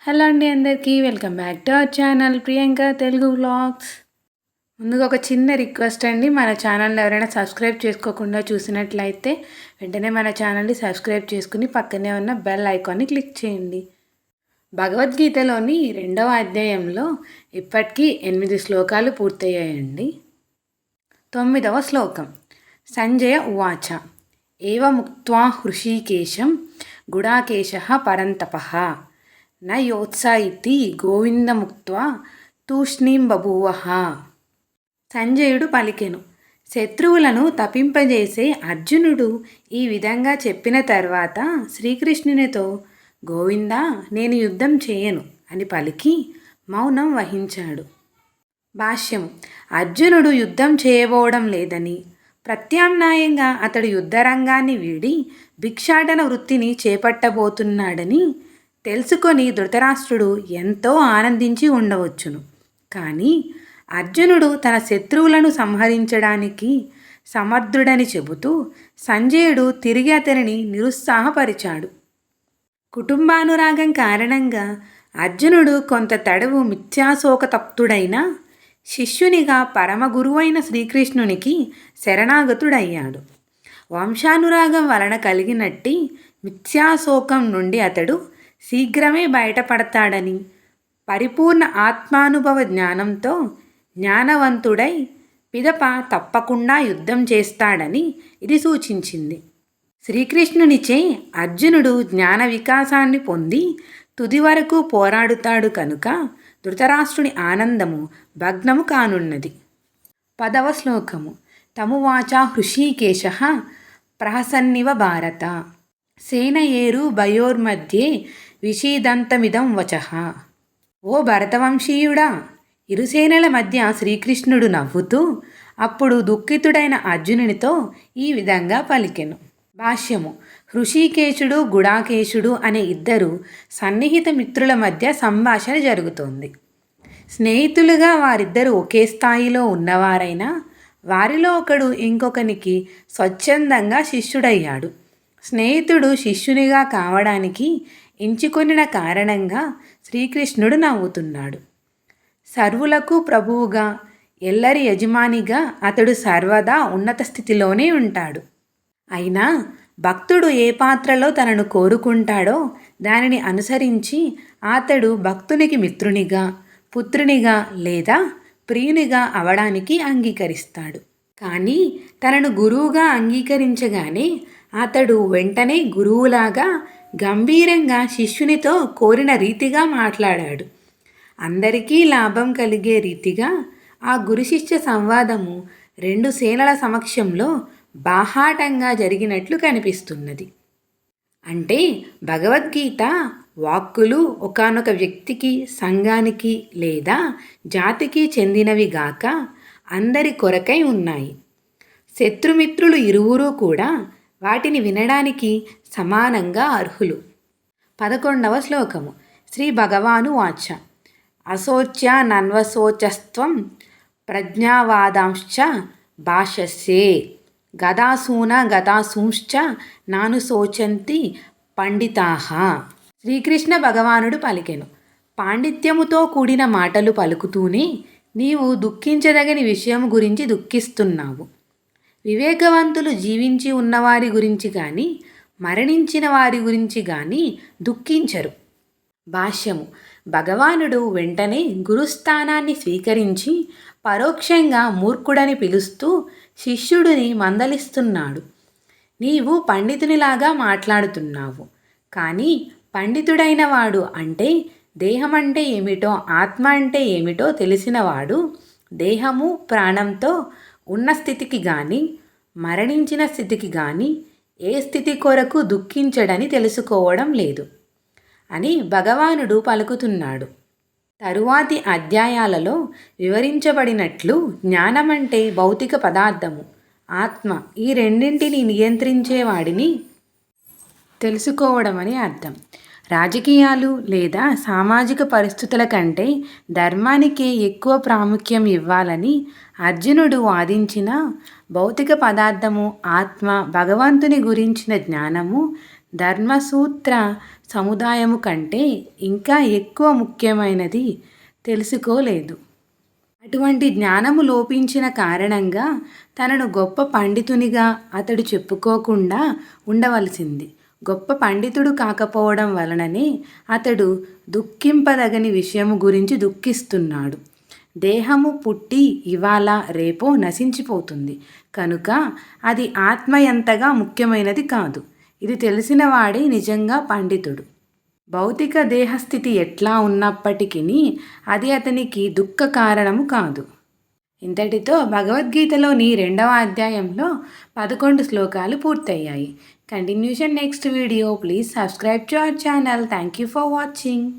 Hello అండి అందరికీ welcome back to our channel Priyanka Telugu vlogs. ముందుగా ఒక చిన్న రిక్వెస్ట్ అండి, మన ఛానల్ని ఎవరైనా సబ్స్క్రైబ్ చేసుకోకుండా చూసినట్లయితే వెంటనే మన ఛానల్ని సబ్స్క్రైబ్ చేసుకుని పక్కనే ఉన్న బెల్ ఐకాన్ని క్లిక్ చేయండి. భగవద్గీతలోని 2వ అధ్యాయంలో ఇప్పటికీ 8 శ్లోకాలు పూర్తయ్యాయండి. 9వ శ్లోకం. సంజయ ఉవాచ ఏవముక్త్వా హృషీకేశం గుడాకేశః పరంతపః న యోత్స ఇతి గోవిందముక్త్వా తూష్ణీం బభూవః. సంజయుడు పలికెను. శత్రువులను తపింపజేసే అర్జునుడు ఈ విధంగా చెప్పిన తర్వాత శ్రీకృష్ణునితో గోవిందా, నేను యుద్ధం చేయను అని పలికి మౌనం వహించాడు. భాష్యం. అర్జునుడు యుద్ధం చేయబోవడం లేదని, ప్రత్యామ్నాయంగా అతడు యుద్ధరంగాన్ని వీడి భిక్షాటన వృత్తిని చేపట్టబోతున్నాడని తెలుసుకొని ధృతరాష్ట్రుడు ఎంతో ఆనందించి ఉండవచ్చును. కానీ అర్జునుడు తన శత్రువులను సంహరించడానికి సమర్థుడని చెబుతూ సంజయుడు తిరిగి అతనిని నిరుత్సాహపరిచాడు. కుటుంబానురాగం కారణంగా అర్జునుడు కొంత తడవు మిథ్యాశోకతప్తుడైన శిష్యునిగా పరమగురువైన శ్రీకృష్ణునికి శరణాగతుడయ్యాడు. వంశానురాగం వలన కలిగినట్టి మిథ్యాశోకం నుండి అతడు శీఘ్రమే బయటపడతాడని, పరిపూర్ణ ఆత్మానుభవ జ్ఞానంతో జ్ఞానవంతుడై పిదప తప్పకుండా యుద్ధం చేస్తాడని ఇది సూచించింది. శ్రీకృష్ణునిచే అర్జునుడు జ్ఞాన వికాసాన్ని పొంది తుది వరకు పోరాడుతాడు కనుక ధృతరాష్ట్రుని ఆనందము భగ్నము కానున్నది. 10వ శ్లోకము. తమువాచ హృషీకేశః ప్రహసన్నివ భారత సేనయేరు భయోర్మధ్యే విషీదంతమిదం వచః. ఓ భరతవంశీయుడా, ఇరుసేనల మధ్య శ్రీకృష్ణుడు నవ్వుతూ అప్పుడు దుఃఖితుడైన అర్జునునితో ఈ విధంగా పలికెను. భాష్యము. హృషీకేశుడు గుడాకేశుడు అనే ఇద్దరు సన్నిహిత మిత్రుల మధ్య సంభాషణ జరుగుతోంది. స్నేహితులుగా వారిద్దరూ ఒకే స్థాయిలో ఉన్నవారైనా వారిలో ఒకడు ఇంకొకనికి స్వచ్ఛందంగా శిష్యుడయ్యాడు. స్నేహితుడు శిష్యునిగా కావడానికి ఎంచుకొనిన కారణంగా శ్రీకృష్ణుడు నవ్వుతున్నాడు. సర్వులకు ప్రభువుగా, ఎల్లరి యజమానిగా అతడు సర్వదా ఉన్నత స్థితిలోనే ఉంటాడు. అయినా భక్తుడు ఏ పాత్రలో తనను కోరుకుంటాడో దానిని అనుసరించి అతడు భక్తునికి మిత్రునిగా, పుత్రునిగా లేదా ప్రియునిగా అవడానికి అంగీకరిస్తాడు. కానీ తనను గురువుగా అంగీకరించగానే అతడు వెంటనే గురువులాగా గంభీరంగా శిష్యునితో కోరిన రీతిగా మాట్లాడాడు. అందరికీ లాభం కలిగే రీతిగా ఆ గురు శిష్య సంవాదము 2 సేనల సమక్షంలో బాహాటంగా జరిగినట్లు కనిపిస్తున్నది. అంటే భగవద్గీత వాక్కులు ఒకానొక వ్యక్తికి, సంఘానికి లేదా జాతికి చెందినవి గాక అందరి కొరకై ఉన్నాయి. శత్రుమిత్రులు ఇరువురూ కూడా వాటిని వినడానికి సమానంగా అర్హులు. 11వ శ్లోకము. శ్రీ భగవాను వాచ అశోచ్య నన్వశోచస్త్వం ప్రజ్ఞావాదాంశ్చ భాషస్యే గదాసూన గదాసూంశ్చ నాను శోచంతి పండితాః. శ్రీకృష్ణ భగవానుడు పలికెను. పాండిత్యముతో కూడిన మాటలు పలుకుతూనే నీవు దుఃఖించదగని విషయం గురించి దుఃఖిస్తున్నావు. వివేకవంతులు జీవించి ఉన్నవారి గురించి కానీ మరణించిన వారి గురించి కానీ దుఃఖించరు. భాష్యము. భగవానుడు వెంటనే గురుస్థానాన్ని స్వీకరించి పరోక్షంగా మూర్ఖుడని పిలుస్తూ శిష్యుడిని మందలిస్తున్నాడు. నీవు పండితునిలాగా మాట్లాడుతున్నావు, కానీ పండితుడైన వాడు అంటే దేహం అంటే ఏమిటో, ఆత్మ అంటే ఏమిటో తెలిసినవాడు దేహము ప్రాణంతో ఉన్న స్థితికి కానీ మరణించిన స్థితికి కానీ ఏ స్థితి కొరకు దుఃఖించడని తెలుసుకోవడం లేదు అని భగవానుడు పలుకుతున్నాడు. తరువాతి అధ్యాయాలలో వివరించబడినట్లు జ్ఞానమంటే భౌతిక పదార్థము, ఆత్మ ఈ రెండింటిని నియంత్రించేవాడిని తెలుసుకోవడం అని అర్థం. రాజకీయాలు లేదా సామాజిక పరిస్థితుల కంటే ధర్మానికే ఎక్కువ ప్రాముఖ్యం ఇవ్వాలని అర్జునుడు వాదించిన భౌతిక పదార్థము, ఆత్మ, భగవంతుని గురించిన జ్ఞానము ధర్మసూత్ర సముదాయము కంటే ఇంకా ఎక్కువ ముఖ్యమైనది తెలుసుకోలేదు. అటువంటి జ్ఞానము లోపించిన కారణంగా తనను గొప్ప పండితునిగా అతడు చెప్పుకోకుండా ఉండవలసింది. గొప్ప పండితుడు కాకపోవడం వలననే అతడు దుఃఖింపదగని విషయము గురించి దుఃఖిస్తున్నాడు. దేహము పుట్టి ఇవాళ రేపో నశించిపోతుంది కనుక అది ఆత్మ ఎంతగా ముఖ్యమైనది కాదు. ఇది తెలిసిన వాడే నిజంగా పండితుడు. భౌతిక దేహస్థితి ఎట్లా ఉన్నప్పటికీ అది అతనికి దుఃఖ కారణము కాదు. ఇంతటితో భగవద్గీతలోని 2వ అధ్యాయంలో 11 శ్లోకాలు పూర్తయ్యాయి. Continuation next video. Please subscribe to our channel. Thank you for watching.